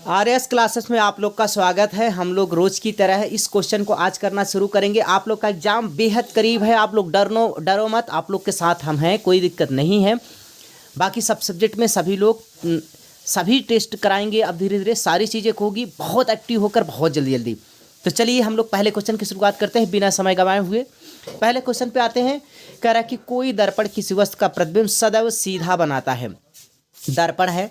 RS classes में आप लोग का स्वागत है। हम लोग रोज की तरह इस क्वेश्चन को आज करना शुरू करेंगे। आप लोग का एग्जाम बेहद करीब है, आप लोग डरो मत, आप लोग के साथ हम हैं, कोई दिक्कत नहीं है। बाकी सब सब्जेक्ट में सभी लोग सभी टेस्ट कराएंगे। अब धीरे धीरे सारी चीज़ें होगी, बहुत एक्टिव होकर बहुत जल्दी जल्दी। तो चलिए हम लोग पहले क्वेश्चन की शुरुआत करते हैं बिना समय गंवाए हुए। पहले क्वेश्चन पे आते हैं। कह रहा है कि कोई दर्पण किसी वस्तु का प्रतिबिंब सदैव सीधा बनाता है। दर्पण है,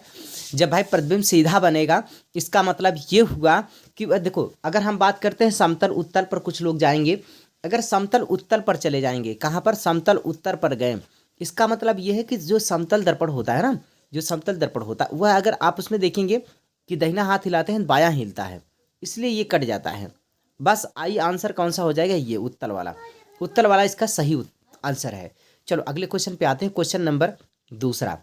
जब भाई प्रतिबिंब सीधा बनेगा इसका मतलब ये हुआ कि देखो, अगर हम बात करते हैं समतल उत्तल पर कुछ लोग जाएंगे। अगर समतल उत्तल पर चले जाएंगे, कहाँ पर? समतल उत्तर पर गए, इसका मतलब ये है कि जो समतल दर्पण होता है ना, जो समतल दर्पण होता है वह अगर आप उसमें देखेंगे कि दाहिना हाथ हिलाते हैं बायां हिलता है, इसलिए ये कट जाता है। बस आई आंसर कौन सा हो जाएगा? ये उत्तल वाला। उत्तल वाला इसका सही आंसर है। चलो अगले क्वेश्चन पे आते हैं। क्वेश्चन नंबर दूसरा।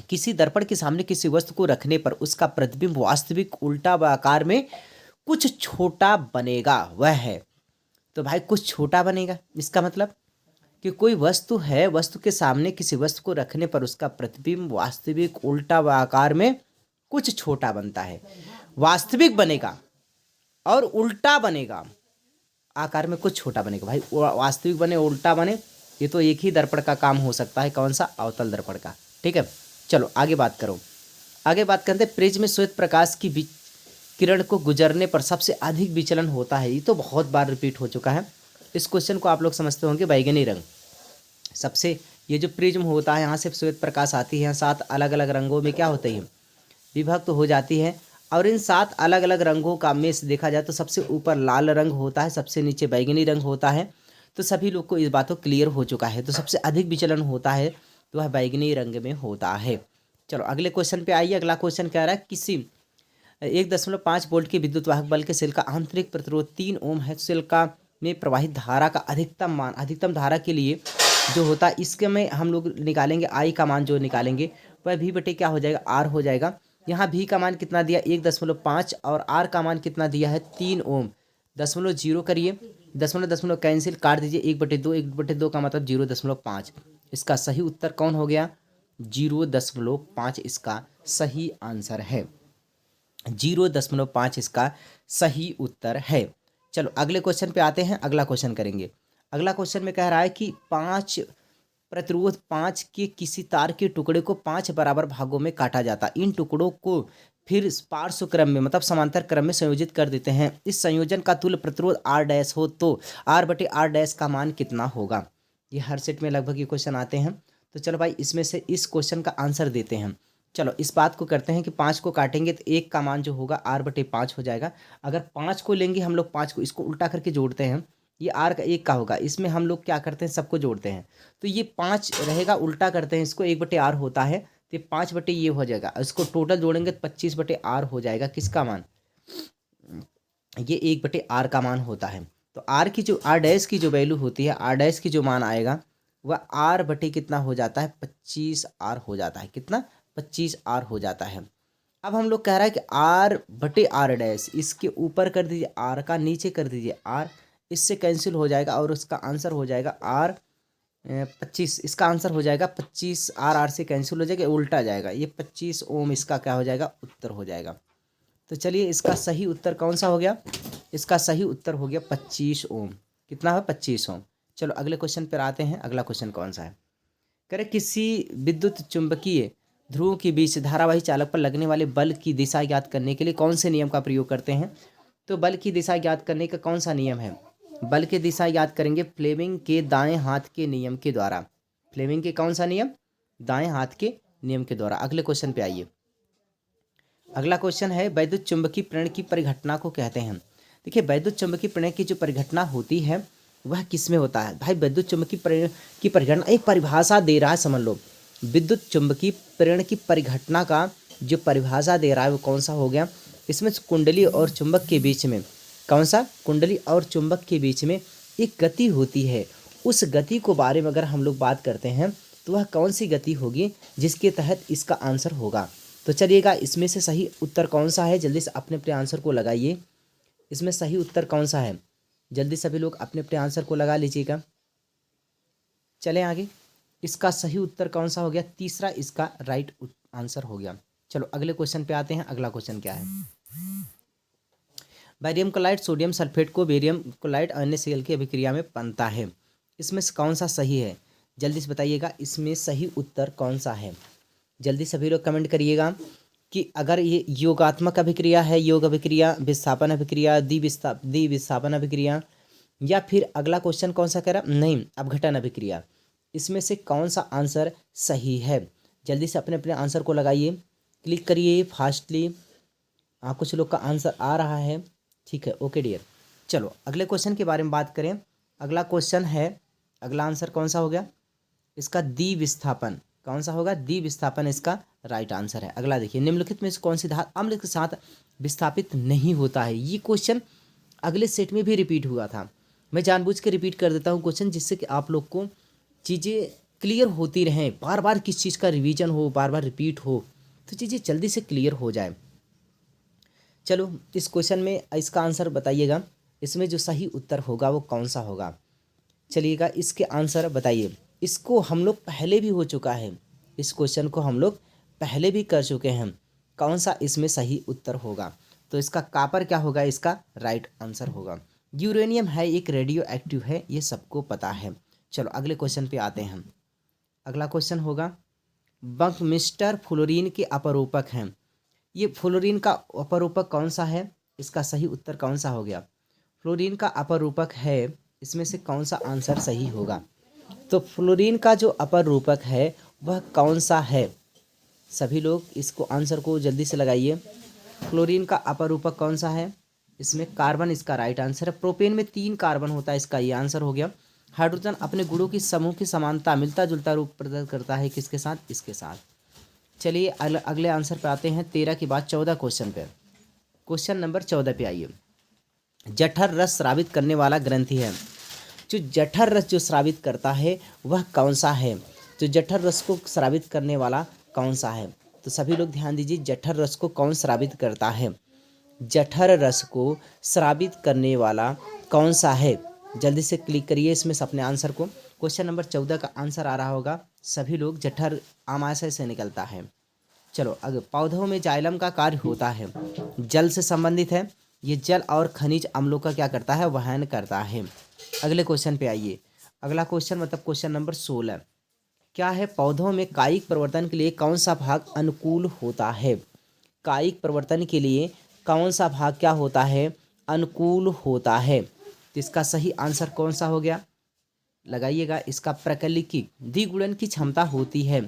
किसी दर्पण के सामने किसी वस्तु को रखने पर उसका प्रतिबिंब वास्तविक उल्टा व आकार में कुछ छोटा बनेगा, वह है। तो भाई कुछ छोटा बनेगा, इसका मतलब कि कोई वस्तु है, वस्तु के सामने किसी वस्तु को रखने पर उसका प्रतिबिंब वास्तविक उल्टा व आकार में कुछ छोटा बनता है। वास्तविक बनेगा और उल्टा बनेगा, आकार में कुछ छोटा बनेगा। भाई वास्तविक बने उल्टा बने, ये तो एक ही दर्पण का काम हो सकता है। कौन सा? अवतल दर्पण का। ठीक है, चलो आगे बात करो। आगे बात करते हैं। प्रिज्म में श्वेत प्रकाश की किरण को गुजरने पर सबसे अधिक विचलन होता है। ये तो बहुत बार रिपीट हो चुका है। इस क्वेश्चन को आप लोग समझते होंगे। बैगनी रंग सबसे, ये जो प्रिज्म होता है यहाँ से श्वेत प्रकाश आती है, 7 अलग अलग रंगों में क्या होती है? विभक्त हो जाती है। और इन 7 अलग अलग रंगों का में से देखा जाए तो सबसे ऊपर लाल रंग होता है, सबसे नीचे बैगनी रंग होता है। तो सभी लोग को इस बात को क्लियर हो चुका है। तो सबसे अधिक विचलन होता है तो वह बैगनी रंग में होता है। चलो अगले क्वेश्चन पे आइए। अगला क्वेश्चन कह रहा है किसी 1.5 वोल्ट के विद्युत वाहक बल के सेल का आंतरिक प्रतिरोध 3 ओम है। सेल का में प्रवाहित धारा का अधिकतम मान, अधिकतम धारा के लिए जो होता है इसके में हम लोग निकालेंगे। आई का मान जो निकालेंगे वह भी बटे क्या हो जाएगा? आर हो जाएगा। यहाँ भी का मान कितना दिया? 1.5 और आर का मान कितना दिया है? 3 ओम। 0.0 करिए, दशमलव दशमलव कैंसिल, काट दीजिए। 1/2, 1/2 का मतलब 0.5। इसका सही उत्तर कौन हो गया? 0.5 इसका सही आंसर है। 0.5 इसका सही उत्तर है। चलो अगले क्वेश्चन पे आते हैं। अगला क्वेश्चन करेंगे। अगला क्वेश्चन में कह रहा है कि 5 प्रतिरोध 5 के किसी तार के टुकड़े को 5 बराबर भागों में काटा जाता। इन टुकड़ों को फिर पार्श्व क्रम में मतलब समांतर क्रम में संयोजित कर देते हैं। इस संयोजन का तुल्य प्रतिरोध आर डैश हो तो आर बटे आर डैश का मान कितना होगा? ये हर सेट में लगभग ये क्वेश्चन आते हैं। तो चलो भाई इसमें से इस क्वेश्चन का आंसर देते हैं। चलो इस बात को करते हैं कि 5 को काटेंगे तो 1 का मान जो होगा आर बटे 5 हो जाएगा। अगर 5 को लेंगे हम लोग, 5 को इसको उल्टा करके जोड़ते हैं, ये आर का 1 का होगा। इसमें हम लोग क्या करते हैं? सबको जोड़ते हैं। तो ये 5 रहेगा, उल्टा करते हैं इसको, 1/r होता है तो 5 बटे ये हो जाएगा। इसको टोटल जोड़ेंगे तो 25/r हो जाएगा। किसका मान? ये 1/r का मान होता है। तो आर की जो आर डैश की जो वैल्यू होती है, आर डैश की जो मान आएगा वह आर बटे कितना हो जाता है? 25r हो जाता है। कितना? 25r हो जाता है। अब हम लोग कह रहा है कि आर बटे आर डैश, इसके ऊपर कर दीजिए आर का, नीचे कर दीजिए आर, इससे कैंसिल हो जाएगा और उसका आंसर हो जाएगा आर 25। इसका आंसर हो जाएगा 25। आर से कैंसिल हो जाएगा, उल्टा जाएगा। ये 25 ओम इसका क्या हो जाएगा? उत्तर हो जाएगा। तो चलिए इसका सही उत्तर कौन सा हो गया? इसका सही उत्तर हो गया 25 ओम। कितना है? 25 ओम। चलो अगले क्वेश्चन पर आते हैं। अगला क्वेश्चन कौन सा है? करें किसी विद्युत चुंबकीय ध्रुवों के बीच धारावाही चालक पर लगने वाले बल की दिशा ज्ञात करने के लिए कौन से नियम का प्रयोग करते हैं? तो बल की दिशा ज्ञात करने का कौन सा नियम है? बल की दिशा याद करेंगे फ्लेमिंग के दाएं हाथ के नियम के द्वारा। फ्लेमिंग के कौन सा नियम? दाएं हाथ के नियम के द्वारा। अगले क्वेश्चन पे आइए। अगला क्वेश्चन है वैद्युत चुंबकीय प्रेरण की परिघटना को कहते हैं। देखिए वैद्युत चुंबकीय प्रेरण की जो परिघटना होती है वह किस में होता है? भाई वैद्युत चुंबकीय प्रेरण की परिघटना एक परिभाषा दे रहा है, समझ लो। विद्युत चुंबकीय प्रेरण की परिघटना का जो परिभाषा दे रहा है वो कौन सा हो गया? इसमें कुंडली और चुंबक के बीच में कौन सा? कुंडली और चुंबक के बीच में एक गति होती है। उस गति को बारे में अगर हम लोग बात करते हैं तो वह कौन सी गति होगी जिसके तहत इसका आंसर होगा? तो चलिएगा इसमें से सही उत्तर कौन सा है? जल्दी से अपने अपने आंसर को लगाइए। इसमें सही उत्तर कौन सा है? जल्दी सभी लोग अपने अपने आंसर को लगा लीजिएगा। चलें आगे। इसका सही उत्तर कौन सा हो गया? तीसरा इसका राइट आंसर हो गया। चलो अगले क्वेश्चन पे आते हैं। अगला क्वेश्चन क्या है, बैरियम क्लोराइड सोडियम सल्फेट को बेरियम क्लोराइड NaCl की अभिक्रिया में बनता है, इसमें से कौन सा सही है? जल्दी से बताइएगा इसमें सही उत्तर कौन सा है। जल्दी सभी लोग कमेंट करिएगा कि अगर ये योगात्मक अभिक्रिया है, योग अभिक्रिया, विस्थापन अभिक्रिया, द्विविस्थापन अभिक्रिया, या फिर अगला क्वेश्चन कौन सा कह रहा, नहीं अपघटन अभिक्रिया, इसमें से कौन सा आंसर सही है? जल्दी से अपने अपने आंसर को लगाइए, क्लिक करिए फास्टली। कुछ लोग का आंसर आ रहा है, ठीक है, ओके डियर। चलो अगले क्वेश्चन के बारे में बात करें। अगला क्वेश्चन है, अगला आंसर कौन सा हो गया इसका? द्विविस्थापन। कौन सा होगा? द्विविस्थापन इसका राइट आंसर है। अगला देखिए, निम्नलिखित में से कौन सी धातु अम्ल के साथ विस्थापित नहीं होता है? ये क्वेश्चन अगले सेट में भी रिपीट हुआ था। मैं जानबूझ के रिपीट कर देता हूँ क्वेश्चन, जिससे कि आप लोग को चीज़ें क्लियर होती रहें, बार बार किस चीज़ का रिवीजन हो, बार बार रिपीट हो, तो चीज़ें जल्दी से क्लियर हो जाए। चलो इस क्वेश्चन में इसका आंसर बताइएगा, इसमें जो सही उत्तर होगा वो कौन सा होगा? चलिएगा इसके आंसर बताइए। इसको हम लोग पहले भी हो चुका है, इस क्वेश्चन को हम लोग पहले भी कर चुके हैं। कौन सा इसमें सही उत्तर होगा? तो इसका कापर क्या होगा, इसका राइट आंसर होगा। यूरेनियम है एक रेडियो एक्टिव है, ये सबको पता है। चलो अगले क्वेश्चन पे आते हैं। अगला क्वेश्चन होगा, बंकमिस्टर फ्लोरीन के अपरूपक हैं। ये फ्लोरीन का अपरूपक कौन सा है? इसका सही उत्तर कौन सा हो गया? फ्लोरीन का अपरूपक है, इसमें से कौन सा आंसर सही होगा? तो फ्लोरीन का जो अपर रूपक है वह कौन सा है? सभी लोग इसको आंसर को जल्दी से लगाइए। फ्लोरीन का अपर रूपक कौन सा है? इसमें कार्बन इसका राइट आंसर है। प्रोपेन में 3 कार्बन होता है, इसका ये आंसर हो गया। हाइड्रोजन अपने गुणों की समूह की समानता मिलता जुलता रूप प्रदर्शित करता है, किसके साथ? इसके साथ। चलिए अगले आंसर पे आते हैं। 13 के बाद 14 क्वेश्चन पे, क्वेश्चन नंबर 14 पे आइए। जठर रस स्रावित करने वाला ग्रंथि है। जो जठर रस जो स्रावित करता है वह कौन सा है? तो जठर रस को स्रावित करने वाला कौन सा है? तो सभी लोग ध्यान दीजिए, जठर रस को कौन स्रावित करता है? जठर रस को स्रावित करने वाला कौन सा है? जल्दी से क्लिक करिए इसमें से अपने आंसर को। क्वेश्चन नंबर 14 का आंसर आ रहा होगा। सभी लोग, जठर आमाशय से निकलता है। चलो अगर पौधों में जाइलम का कार्य होता है, जल से संबंधित है, ये जल और खनिज अम्लों का क्या करता है? वहन करता है। अगले क्वेश्चन पे आइए। अगला क्वेश्चन मतलब क्वेश्चन नंबर 16 क्या है? पौधों में कायिक परिवर्तन के लिए कौन सा भाग अनुकूल होता है? कायिक परिवर्तन के लिए कौन सा भाग क्या होता है? अनुकूल होता है। तो इसका सही आंसर कौन सा हो गया? लगाइएगा। इसका प्रकलिकी द्विगुणन की क्षमता होती है,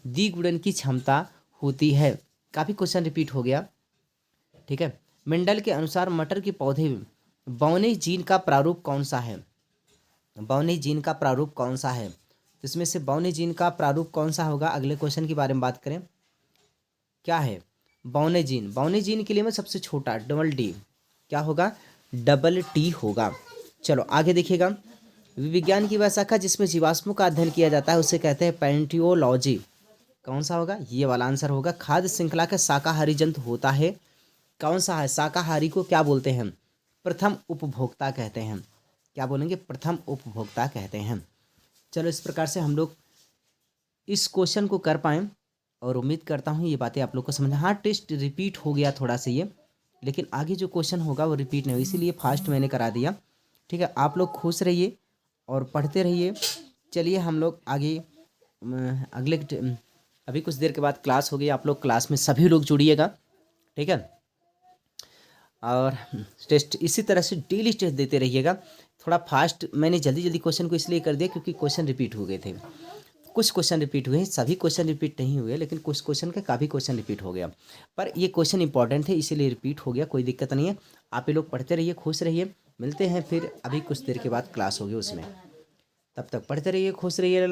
द्विगुणन की क्षमता होती है। काफ़ी क्वेश्चन रिपीट हो गया, ठीक है। मेंडल के अनुसार मटर के पौधे में बौने जीन का प्रारूप कौन सा है? बौने जीन का प्रारूप कौन सा है? इसमें से बौने जीन का प्रारूप कौन सा होगा? अगले क्वेश्चन के बारे में बात करें, क्या है बौने जीन? बौने जीन के लिए में सबसे छोटा डबल डी क्या होगा? डबल टी होगा। चलो आगे देखिएगा। विज्ञान की वह शाखा जिसमें जीवाश्मों का अध्ययन किया जाता है उसे कहते हैं पैंटियोलॉजी। कौन सा होगा? ये वाला आंसर होगा। खाद्य श्रृंखला का शाकाहारी जंतु होता है, कौन सा है? शाकाहारी को क्या बोलते हैं? प्रथम उपभोक्ता कहते हैं। क्या बोलेंगे? प्रथम उपभोक्ता कहते हैं। चलो इस प्रकार से हम लोग इस क्वेश्चन को कर पाएँ और उम्मीद करता हूँ ये बातें आप लोग को समझ। हाँ, टेस्ट रिपीट हो गया थोड़ा सा ये, लेकिन आगे जो क्वेश्चन होगा वो रिपीट नहीं हो, इसीलिए फास्ट मैंने करा दिया, ठीक है। आप लोग खुश रहिए और पढ़ते रहिए। चलिए हम लोग आगे अगले अभी कुछ देर के बाद क्लास होगी, आप लोग क्लास में सभी लोग जुड़िएगा, ठीक है। और टेस्ट इसी तरह से डेली टेस्ट देते रहिएगा। थोड़ा फास्ट मैंने जल्दी जल्दी क्वेश्चन को इसलिए कर दिया क्योंकि क्वेश्चन रिपीट हो गए थे। कुछ क्वेश्चन रिपीट हुए हैं, सभी क्वेश्चन रिपीट नहीं हुए, लेकिन कुछ क्वेश्चन का काफ़ी क्वेश्चन रिपीट हो गया। पर ये क्वेश्चन इंपॉर्टेंट है इसीलिए रिपीट हो गया, कोई दिक्कत नहीं है। आप ये लोग पढ़ते रहिए, खुश रहिए। मिलते हैं फिर अभी कुछ देर के बाद क्लास होगी उसमें, तब तक पढ़ते रहिए, खुश रहिए।